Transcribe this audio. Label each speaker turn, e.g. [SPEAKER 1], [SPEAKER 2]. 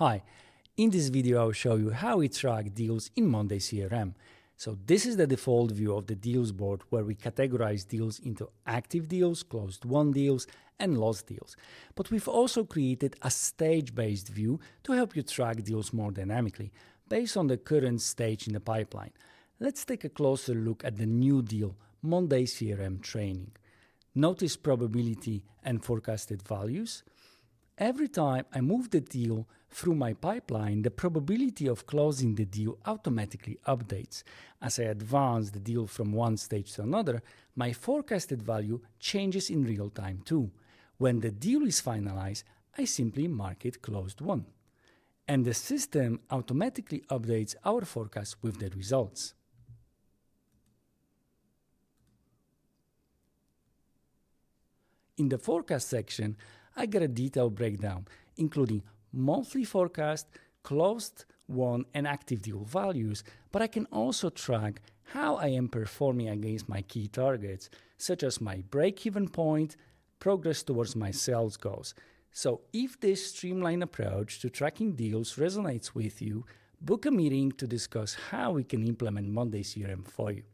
[SPEAKER 1] Hi, in this video I'll show you how we track deals in Monday CRM. So this is the default view of the deals board where we categorize deals into active deals, closed-won deals, and lost deals. But we've also created a stage-based view to help you track deals more dynamically, based on the current stage in the pipeline. Let's take a closer look at the new deal, Monday CRM training. Notice probability and forecasted values. Every time I move the deal through my pipeline, the probability of closing the deal automatically updates. As I advance the deal from one stage to another, my forecasted value changes in real time too. When the deal is finalized, I simply mark it closed won. And the system automatically updates our forecast with the results. In the forecast section, I get a detailed breakdown, including monthly forecast, closed won, and active deal values, but I can also track how I am performing against my key targets, such as my break-even point, progress towards my sales goals. So if this streamlined approach to tracking deals resonates with you, book a meeting to discuss how we can implement Monday CRM for you.